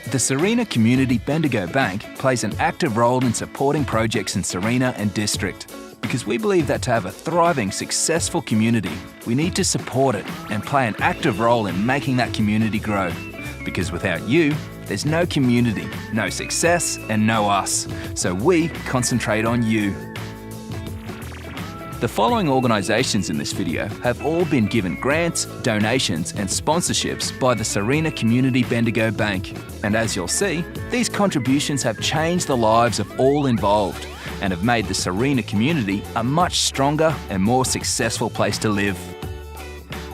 The Sarina Community Bendigo Bank plays an active role in supporting projects in Sarina and District, because we believe that to have a thriving, successful community, we need to support it and play an active role in making that community grow. Because without you, there's no community, no success, and no us. So we concentrate on you. The following organisations in this video have all been given grants, donations and sponsorships by the Sarina Community Bendigo Bank. And as you'll see, these contributions have changed the lives of all involved and have made the Sarina community a much stronger and more successful place to live.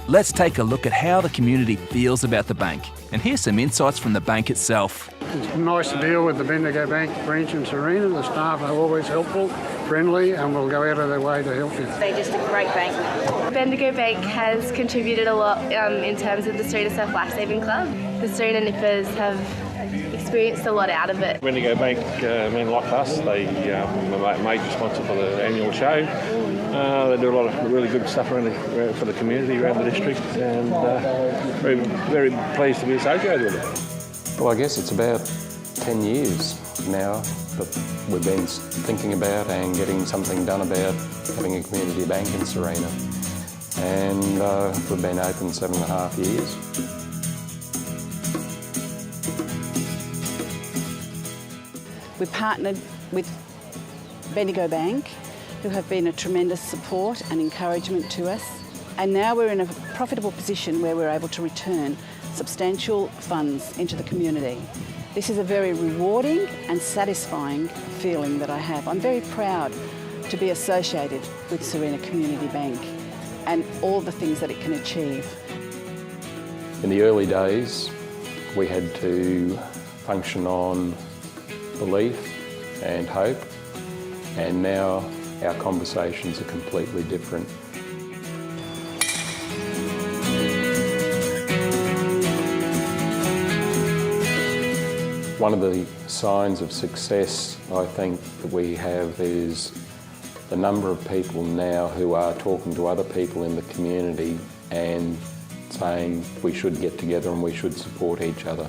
Let's take a look at how the community feels about the bank, and here's some insights from the bank itself. It's nice to deal with the Bendigo Bank branch in Sarina. The staff are always helpful, friendly, and will go out of their way to help you. They're just a great bank. Bendigo Bank has contributed a lot in terms of the Sarina Surf Lifesaving Club. The Sarina Nippers have experienced a lot out of it. Bendigo Bank, like us, they are a major sponsor for the annual show. They do a lot of really good stuff for the community around the district, and very, very pleased to be associated with it. Well, I guess it's about 10 years now that we've been thinking about and getting something done about having a community bank in Sarina. And we've been open 7.5 years. We partnered with Bendigo Bank, who have been a tremendous support and encouragement to us. And now we're in a profitable position where we're able to return substantial funds into the community. This is a very rewarding and satisfying feeling that I have. I'm very proud to be associated with Sarina Community Bank and all the things that it can achieve. In the early days, we had to function on belief and hope, and now our conversations are completely different. One of the signs of success, I think, that we have is the number of people now who are talking to other people in the community and saying we should get together and we should support each other.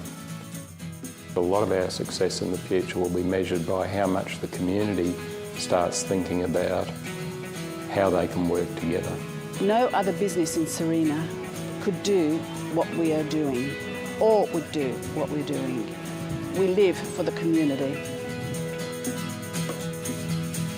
A lot of our success in the future will be measured by how much the community starts thinking about how they can work together. No other business in Sarina could do what we are doing, or would do what we're doing. We live for the community.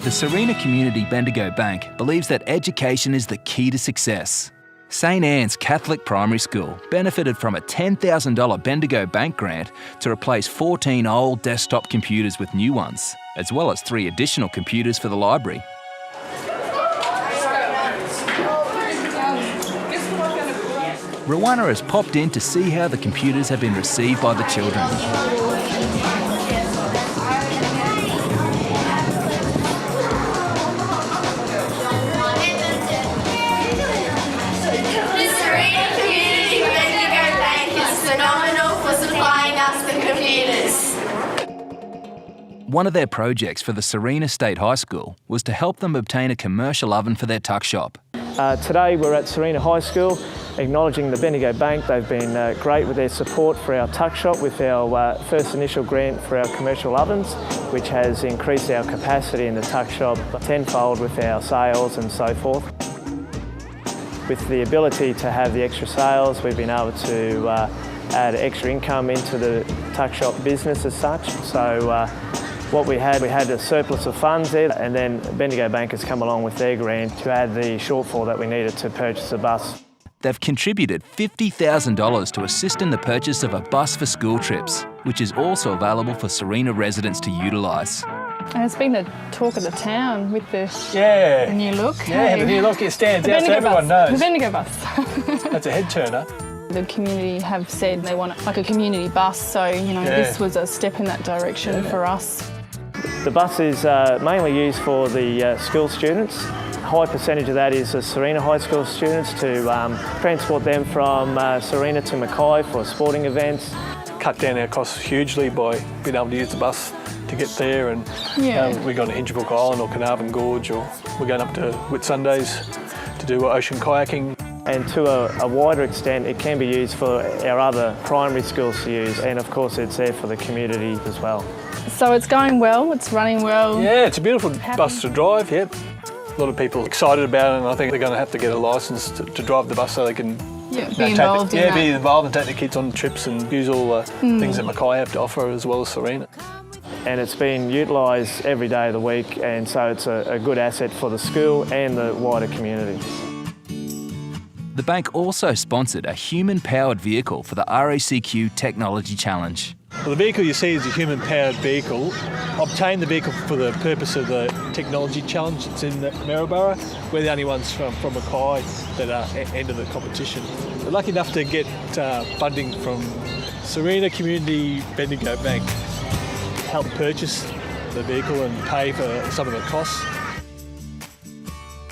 The Sarina Community Bendigo Bank believes that education is the key to success. St Anne's Catholic Primary School benefited from a $10,000 Bendigo Bank grant to replace 14 old desktop computers with new ones, as well as 3 additional computers for the library. Rowana has popped in to see how the computers have been received by the children. One of their projects for the Sarina State High School was to help them obtain a commercial oven for their tuck shop. Today we're at Sarina High School, acknowledging the Bendigo Bank. They've been great with their support for our tuck shop with our first initial grant for our commercial ovens, which has increased our capacity in the tuck shop tenfold with our sales and so forth. With the ability to have the extra sales, we've been able to add extra income into the tuck shop business as such. So what we had a surplus of funds there, and then Bendigo Bank has come along with their grant to add the shortfall that we needed to purchase a bus. They've contributed $50,000 to assist in the purchase of a bus for school trips, which is also available for Sarina residents to utilise. And it's been the talk of the town with the new look. Yeah, the new look, it stands out so everyone knows. The Bendigo bus. That's a head turner. The community have said they want like a community bus, so this was a step in that direction for us. The bus is mainly used for the school students. A high percentage of that is the Sarina High School students to transport them from Sarina to Mackay for sporting events. Cut down our costs hugely by being able to use the bus to get there, and we're going to Ingerbrook Island or Carnarvon Gorge, or we're going up to Whitsundays to do ocean kayaking. and to a wider extent it can be used for our other primary schools to use, and of course it's there for the community as well. So it's going well, it's running well. Yeah, it's a beautiful bus to drive, yep. A lot of people excited about it, and I think they're going to have to get a licence to drive the bus so they can be involved in that. Be involved and take the kids on trips and use all the things that Mackay have to offer as well as Sarina. And it's been utilised every day of the week, and so it's a good asset for the school and the wider community. The bank also sponsored a human-powered vehicle for the RACQ Technology Challenge. Well, the vehicle you see is a human-powered vehicle. Obtained the vehicle for the purpose of the Technology Challenge. It's in Maryborough. We're the only ones from Mackay that enter the competition. We're lucky enough to get funding from Sarina Community Bendigo Bank. Help purchase the vehicle and pay for some of the costs.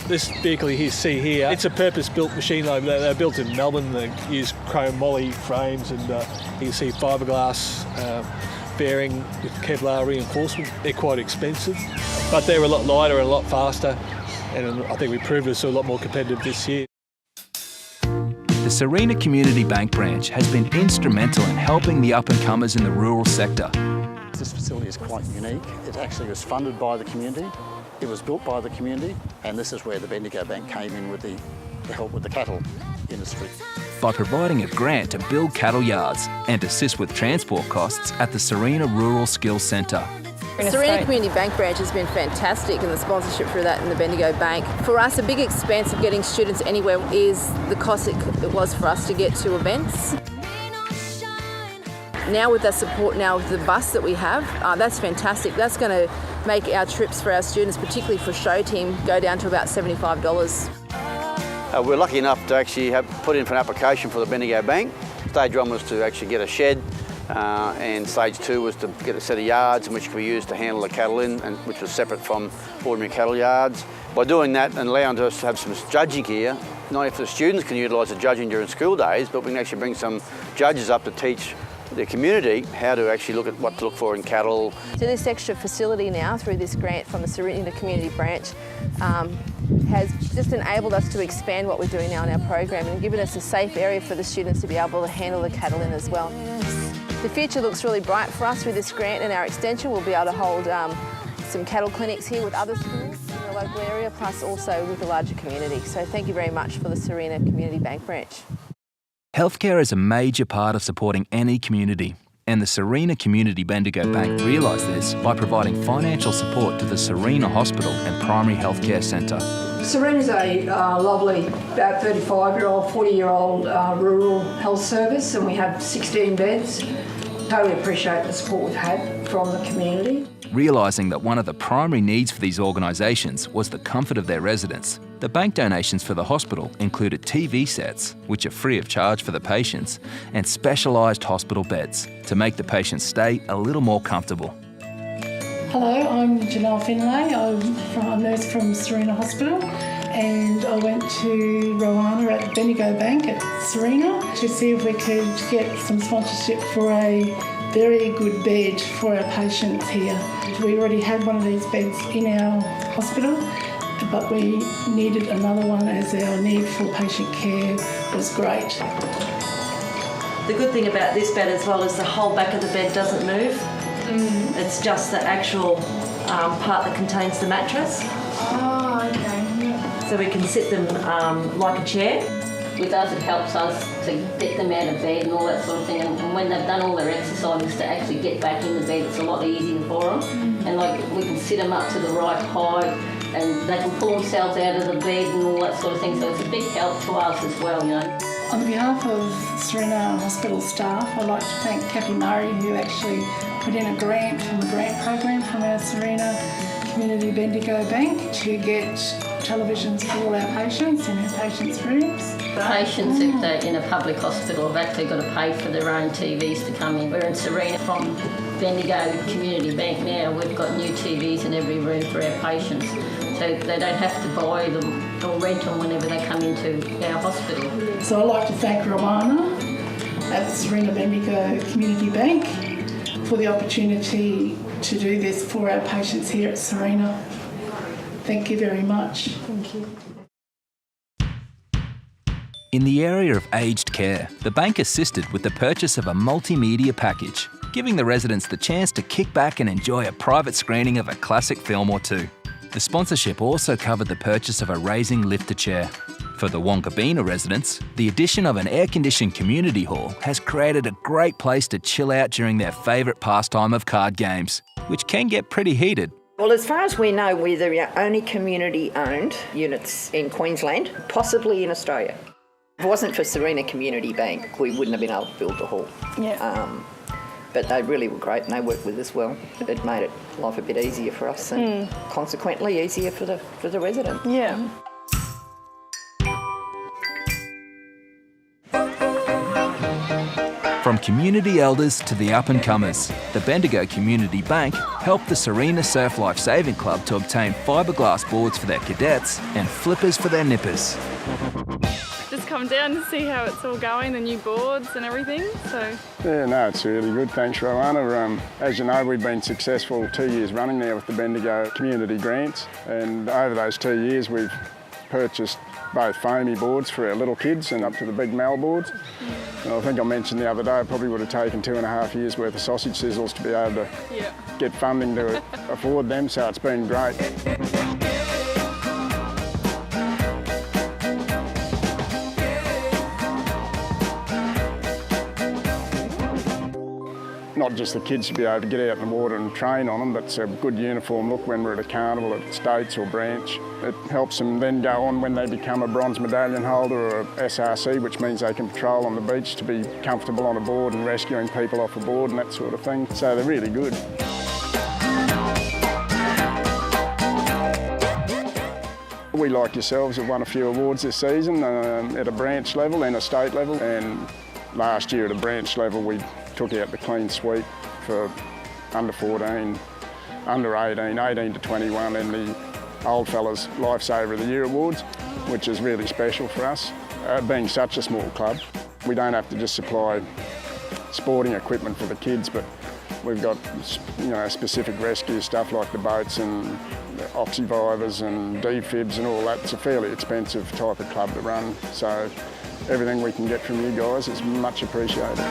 This vehicle you see here, it's a purpose-built machine. They're built in Melbourne. They use chrome moly frames, and you can see fiberglass bearing with Kevlar reinforcement. They're quite expensive, but they're a lot lighter and a lot faster, and I think we proved us a lot more competitive this year. The Sarina Community Bank branch has been instrumental in helping the up-and-comers in the rural sector. This facility is quite unique. It actually was funded by the community, it was built by the community, and this is where the Bendigo Bank came in with the help with the cattle industry. By providing a grant to build cattle yards and assist with transport costs at the Sarina Rural Skills Centre. Sarina Community Bank branch has been fantastic, and the sponsorship for that in the Bendigo Bank. For us, a big expense of getting students anywhere is the cost it was for us to get to events. Now with the support now with the bus that we have, that's fantastic. That's going to make our trips for our students, particularly for show team, go down to about $75. We're lucky enough to actually have put in for an application for the Bendigo Bank. Stage 1 was to actually get a shed, and stage 2 was to get a set of yards in which could be used to handle the cattle in, and which was separate from ordinary cattle yards. By doing that and allowing us to have some judging here, not only for the students can utilise the judging during school days, but we can actually bring some judges up to teach the community how to actually look at what to look for in cattle. So this extra facility now through this grant from the Sarina Community Branch has just enabled us to expand what we're doing now in our program and given us a safe area for the students to be able to handle the cattle in as well. The future looks really bright for us with this grant and our extension. We'll be able to hold some cattle clinics here with other schools in the local area, plus also with the larger community. So thank you very much for the Sarina Community Bank branch. Healthcare is a major part of supporting any community, and the Sarina Community Bendigo Bank realised this by providing financial support to the Sarina Hospital and Primary Healthcare Centre. Sarina is a lovely, about 35-year-old, 40-year-old rural health service, and we have 16 beds. Totally appreciate the support we've had from the community. Realising that one of the primary needs for these organisations was the comfort of their residents, the bank donations for the hospital included TV sets, which are free of charge for the patients, and specialised hospital beds to make the patients stay a little more comfortable. Hello, I'm Janelle Finlay. I'm a nurse from Sarina Hospital, and I went to Rowana at Bendigo Bank at Sarina to see if we could get some sponsorship for a very good bed for our patients here. We already had one of these beds in our hospital, but we needed another one as our need for patient care was great. The good thing about this bed as well is the whole back of the bed doesn't move. It's just the actual part that contains the mattress. Oh, okay. Yeah. So we can sit them like a chair. With us, it helps us to get them out of bed and all that sort of thing. And when they've done all their exercises, to actually get back in the bed, it's a lot easier for them. And like we can sit them up to the right height, and they can pull themselves out of the bed and all that sort of thing. So it's a big help to us as well, you know. On behalf of Sarina Hospital staff, I'd like to thank Kathy Murray, who actually put in a grant from the grant program from our Sarina Community Bendigo Bank to get televisions for all our patients in our patients' rooms. Patients, if they're in a public hospital, have actually got to pay for their own TVs to come in. We're in Sarina from Bendigo Community Bank now. We've got new TVs in every room for our patients, so they don't have to buy them or rent them whenever they come into our hospital. So I'd like to thank Rowana at Sarina Bendigo Community Bank for the opportunity to do this for our patients here at Sarina. Thank you very much. Thank you. In the area of aged care, the bank assisted with the purchase of a multimedia package, giving the residents the chance to kick back and enjoy a private screening of a classic film or two. The sponsorship also covered the purchase of a raising lifter chair. For the Wongabina residents, the addition of an air-conditioned community hall has created a great place to chill out during their favourite pastime of card games, which can get pretty heated. Well, as far as we know, we're the only community-owned units in Queensland, possibly in Australia. If it wasn't for Sarina Community Bank, we wouldn't have been able to build the hall. Yeah. But they really were great and they worked with us well. It made life a bit easier for us and consequently easier for the resident. Yeah. From community elders to the up-and-comers, the Bendigo Community Bank helped the Sarina Surf Life Saving Club to obtain fiberglass boards for their cadets and flippers for their nippers. Just come down to see how it's all going, the new boards and everything. So Yeah, no, it's really good. Thanks, Rowana. As you know, we've been successful 2 years running now with the Bendigo Community Grants, and over those 2 years we've purchased both foamy boards for our little kids and up to the big Mal boards. And I think I mentioned the other day, it probably would have taken 2.5 years worth of sausage sizzles to be able to get funding to afford them, so it's been great. Not just the kids to be able to get out in the water and train on them, but it's a good uniform look when we're at a carnival at States or Branch. It helps them then go on when they become a bronze medallion holder or a SRC, which means they can patrol on the beach to be comfortable on a board and rescuing people off a board and that sort of thing. So they're really good. We, like yourselves, have won a few awards this season at a branch level and a state level, and last year at a branch level we took out the clean sweep for under 14, under 18, 18 to 21 and the Old Fellas Lifesaver of the Year Awards, which is really special for us. Being such a small club, we don't have to just supply sporting equipment for the kids, but we've got specific rescue stuff like the boats and the oxyvivors and defibs and all that. It's a fairly expensive type of club to run, so everything we can get from you guys is much appreciated.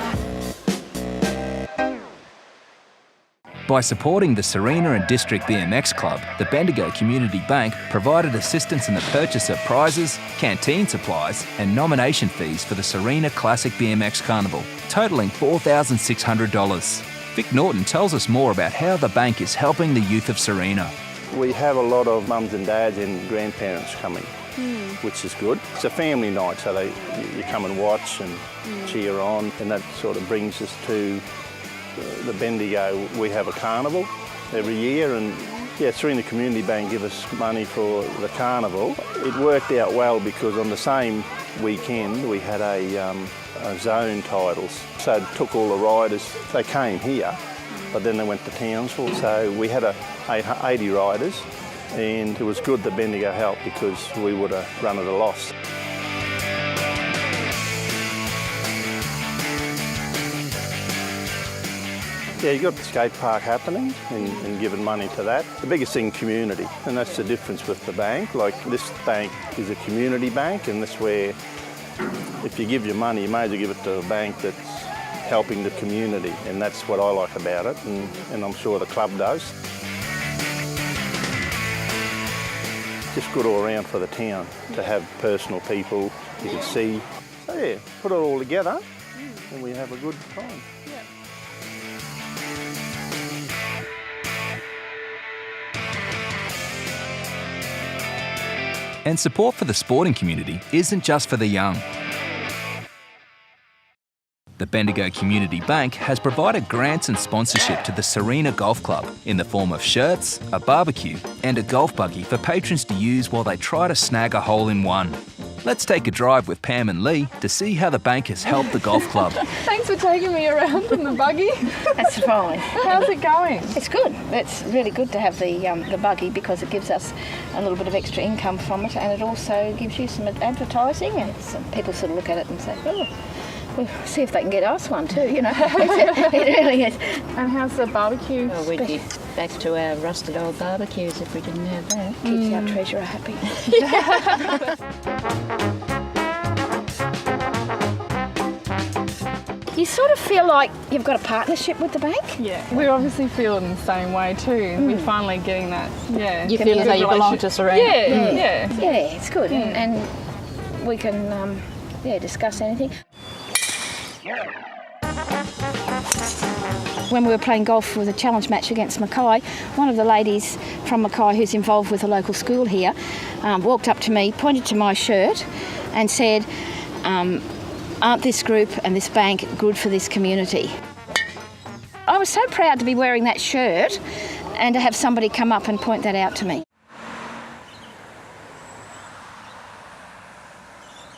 By supporting the Sarina and District BMX Club, the Bendigo Community Bank provided assistance in the purchase of prizes, canteen supplies and nomination fees for the Sarina Classic BMX Carnival, totalling $4,600. Vic Norton tells us more about how the bank is helping the youth of Sarina. We have a lot of mums and dads and grandparents coming, which is good. It's a family night, so you come and watch and cheer on, and that sort of brings us to the Bendigo. We have a carnival every year, and Sarina Community Bank give us money for the carnival. It worked out well because on the same weekend we had a zone titles, so it took all the riders. They came here, but then they went to Townsville, so we had 80 riders, and it was good that Bendigo helped because we would have run at a loss. Yeah, you've got the skate park happening and giving money to that. The biggest thing, community, and that's the difference with the bank. Like, this bank is a community bank, and that's where if you give your money, you may as well give it to a bank that's helping the community, and that's what I like about it, and I'm sure the club does. Just good all around for the town to have personal people you can see. So yeah, put it all together and we have a good time. And support for the sporting community isn't just for the young. The Bendigo Community Bank has provided grants and sponsorship to the Sarina Golf Club in the form of shirts, a barbecue and a golf buggy for patrons to use while they try to snag a hole-in-one. Let's take a drive with Pam and Lee to see how the bank has helped the golf club. Thanks for taking me around in the buggy. That's fine. How's it going? It's good. It's really good to have the buggy because it gives us a little bit of extra income from it, and it also gives you some advertising, and some people sort of look at it and say, oh, we'll see if they can get us one too, you know. It really is. And how's the barbecue? Oh, we'd get back to our rusted old barbecues if we didn't have that. Keeps our treasurer happy. You sort of feel like you've got a partnership with the bank. Yeah, we're obviously feeling the same way too. We're finally getting that. Yeah, You feel as though you belong to Sarina. Yeah. Yeah, it's good, and we can discuss anything. When we were playing golf with a challenge match against Mackay, one of the ladies from Mackay who's involved with the local school here walked up to me, pointed to my shirt and said, aren't this group and this bank good for this community? I was so proud to be wearing that shirt and to have somebody come up and point that out to me.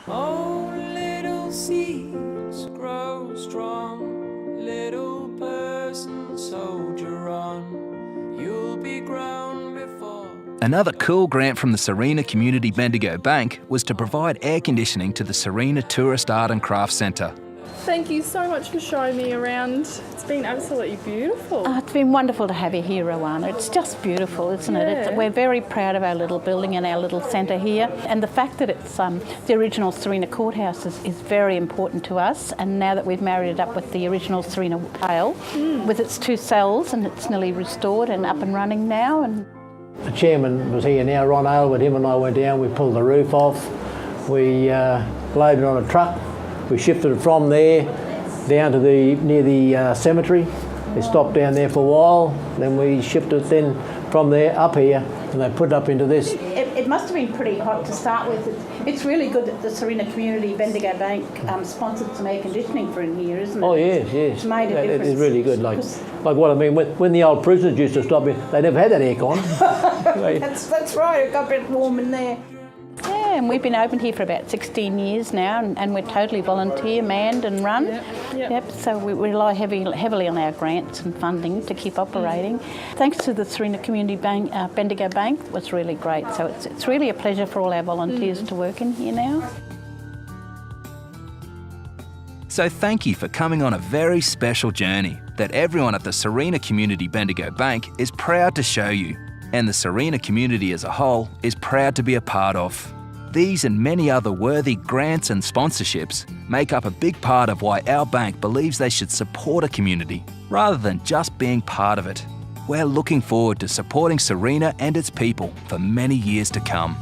Oh, little seeds grow strong, little person soldier on, you'll be grown before. Another cool grant from the Sarina Community Bendigo Bank was to provide air conditioning to the Sarina Tourist Art and Crafts Centre. Thank you so much for showing me around. It's been absolutely beautiful. Oh, it's been wonderful to have you here, Rowana. It's just beautiful, isn't it? We're very proud of our little building and our little centre here. And the fact that it's the original Sarina courthouse is very important to us. And now that we've married it up with the original Sarina Jail, with its 2 cells, and it's nearly restored and up and running now. And the chairman was here now, Ron Aylward. Him and I went down, we pulled the roof off. We loaded it on a truck. We shifted it from there down to near the cemetery. They stopped down there for a while. Then we shifted it then from there up here, and they put it up into this. It must have been pretty hot to start with. It's really good that the Sarina Community Bendigo Bank sponsored some air conditioning for in here, isn't it? Oh yes. It's made a difference. It's really good. Like what I mean, when the old prisoners used to stop in, they never had that aircon. That's right. It got a bit warm in there. Yeah, and we've been open here for about 16 years now, and we're totally volunteer, manned and run. Yep. So we rely heavily on our grants and funding to keep operating. Thanks to the Sarina Community Bank, Bendigo Bank, it was really great. So it's really a pleasure for all our volunteers to work in here now. So thank you for coming on a very special journey that everyone at the Sarina Community Bendigo Bank is proud to show you, and the Sarina community as a whole is proud to be a part of. These and many other worthy grants and sponsorships make up a big part of why our bank believes they should support a community rather than just being part of it. We're looking forward to supporting Sarina and its people for many years to come.